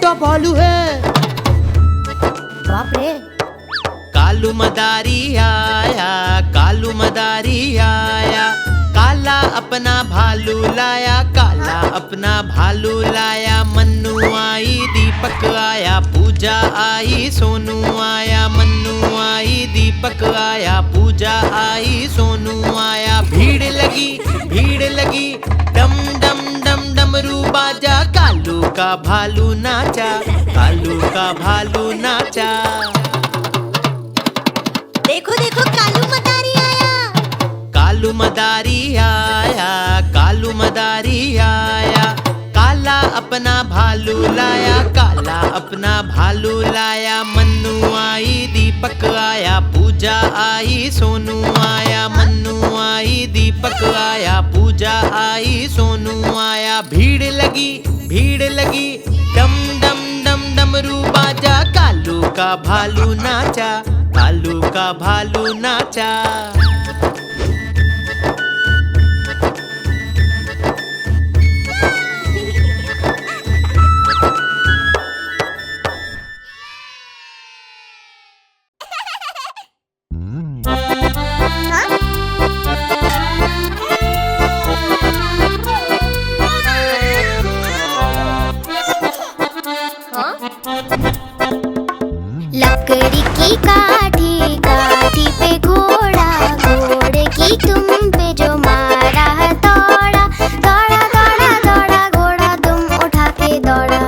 मोटा भालू है। बाप रे। कालू मदारी आया, कालू मदारी आया, काला अपना भालू लाया, काला अपना भालू लाया। मन्नू आई, दीपक आया, पूजा आई, सोनू आया। मन्नू आई, दीपक आया, पूजा आई, सोनू आया। भीड़ लगी, डम डम डम डमरू बाजा। कालू का भालू नाचा, कालू का भालू नाचा। देखो देखो कालू मदारी आया। कालू मदारी आया, कालू मदारी आया, काला अपना भालू लाया, काला अपना भालू लाया। मन्नू आई, दीपक आया, पूजा आई, सोनू आया। मन्नू आई, दीपक आया, पूजा आई, सोनू आया। भीड़ लगी, डम डम डम डमरू बाजा। कालू का भालू नाचा, कालू का भालू नाचा। लकड़ी की काठी, काठी पे घोड़ा, घोड़े की तुम पे जो मारा है दौड़ा, दौड़ा दौड़ा दौड़ा घोड़ा तुम उठा के दौड़ा।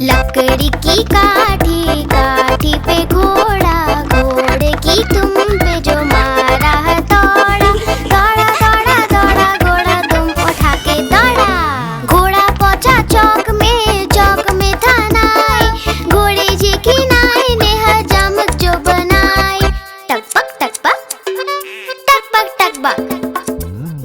लकड़ी की काठी, काठी पे घोड़ा, घोड़े की तुम पे जो मारा है दौड़ा, दौड़ा दौड़ा दौड़ा घोड़ा तुम उठा के दौड़ा। घोड़ा पहुंचा चौक में, चौक में था नाई, घोड़े जी की नाई ने हजामत जो बनाई। टकपक टकपक, टकपक टकपक।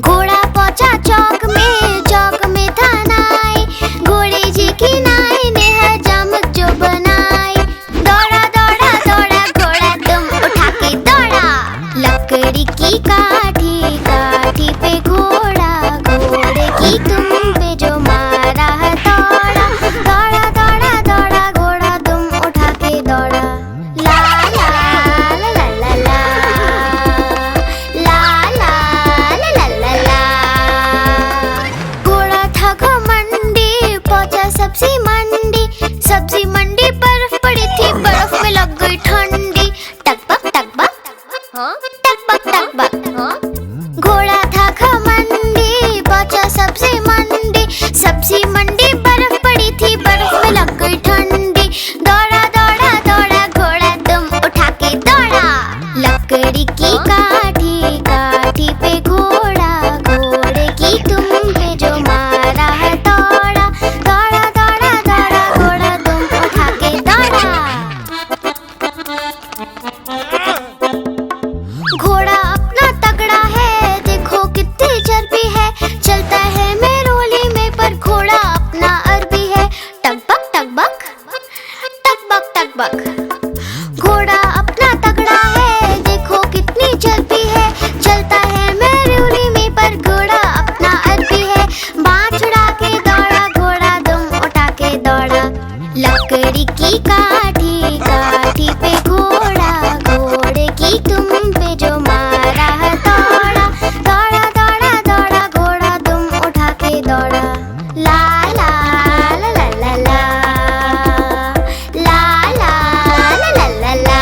घोड़ा पहुंचा चौक में, चौक में था नाई, घोड़े जी की नाई ने हजामत जो बनाई। दौड़ा दौड़ा दौड़ा घोड़ा तुम उठा के दौड़ा। लकड़ी की काठी, काठी पे घोड़ा, घोड़े की तुम पे जो मारा है दौड़ा, दौड़ा दौड़ा दौड़ा घोड़ा तुम उठा के दौड़ा। ला ला ला ला ला ला, ला ला ला ला ला ला। घोड़ा था घमंडी, पहुंचा सब्जी मंडी, सब्जी मंडी बर्फ पड़ी थी, बर्फ में लग गई ठंडी। टकबक टकबक, टकबक टकबक। घोड़ा था घमंडी, पहुंचा सब्जी मंडी, सब्जी मंडी बर्फ पड़ी थी, बर्फ में लग गई ठंडी। दौड़ा दौड़ा दौड़ा घोड़ा तुम उठा के दौड़ा। लकड़ी की काठी, काठी पे घोड़ा, घोड़े की तुम पे जो मारा है दौड़ा, दौड़ा दौड़ा दौड़ा घोड़ा तुम उठा के दौड़ा। घोड़ा अपना तगड़ा है, देखो कितनी चर्बी है, चलता है मेरोली में पर घोड़ा अपना अरबी है। टकबक टकबक, टकबक टकबक। घोड़ा अपना तगड़ा है, देखो कितनी चर्बी है, चलता है मेरोली में पर घोड़ा अपना अरबी है। बाँह छुड़ा के दौड़ा घोड़ा तुम उठा के दौड़ा। लकड़ी की काठी, काठी पे घोड़ा, घोड़े की तुम पे जो मारा है दौड़ा, दौड़ा दौड़ा दौड़ा घोड़ा तुम उठा के दौड़ा। ला ला ला ला ला ला, ला ला ला ला ला ला।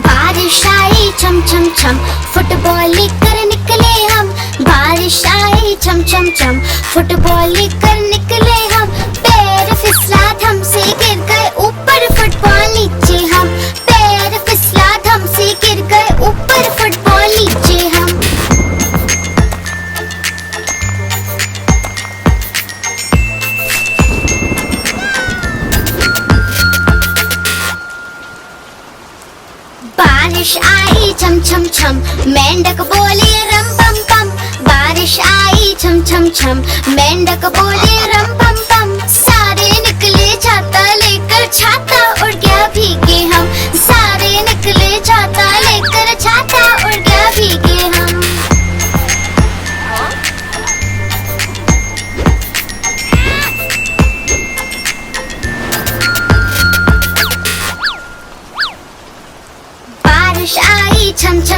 बारिश आई छम छम छम, फुटबॉल लेकर निकले हम। बारिश आई छम छम छम, फुटबॉल लेकर निकले हम। पैर फिसला धम से गिर गए ऊपर, फुटबॉल नीचे हम। पैर फिसला धम से गिर गए ऊपर, फुटबॉल नीचे हम। बारिश आई छम छम छम, मेंढक बोले रम पम पम। बारिश आई छम छम छम, मेंढक बोले रम पम पम। सारे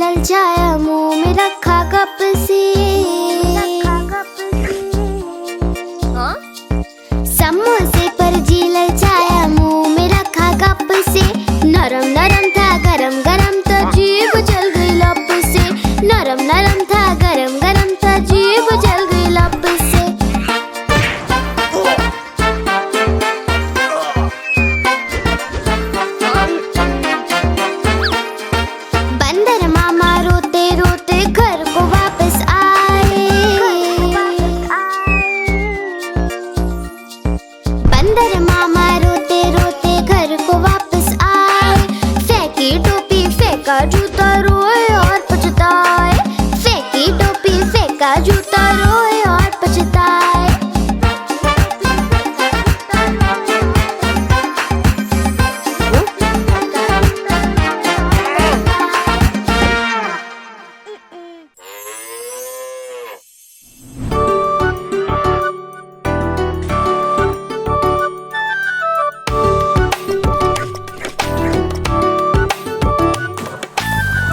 ललचाया, मुंह में रखा कप से। समोसे पर जी ललचाया, मुंह में रखा कप से। नरम नरम था गरम गरम तो जीभ जल गई लप से। नरम नरम था गरम गरम तो जीभ जल गई लप से। बंदर मामा रोते रोते घर को वापस आए। बंदर मामा रोते रोते घर को वापस आए। फेंकी टोपी फेंका जूता, रोए और पछताए। फेंकी टोपी फेंका जूता, रोए और पछताए।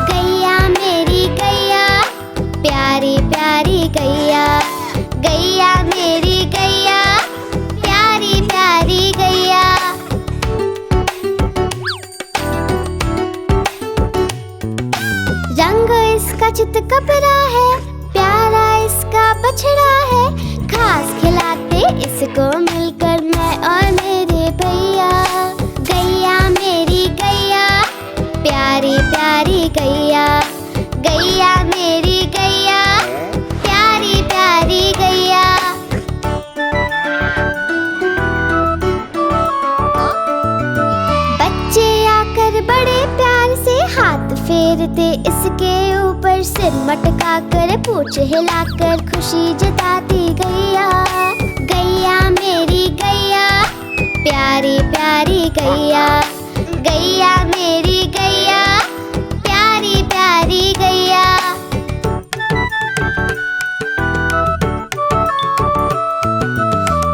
गैया मेरी गैया, प्यारी प्यारी गैया। गैया मेरी गैया, प्यारी प्यारी गैया। रंग इसका चित कपरा है, प्यारा इसका बछड़ा है। घास खिलाते इसको मिलकर मैं और मेरे भैया। गैया मेरी गैया, प्यारी प्यारी गैया। गैया मेरी गैया, प्यारी प्यारी गैया। बच्चे आकर बड़े प्यार से हाथ फेरते इसके ऊपर, सिर मटका कर पूंछ हिलाकर खुशी जताती गैया। गैया मेरी गैया, प्यारी प्यारी गैया। गैया मेरी गैया, प्यारी प्यारी गैया।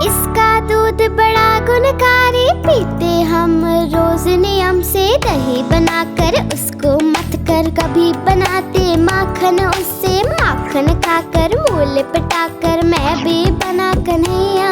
इसका दूध बड़ा गुणकारी, पीते हम रोज नियम से। दही बनाकर उसको मत कर कभी बनाते माखन उससे। माखन खाकर मुँह लिपटाकर मैं भी बना कन्हैया।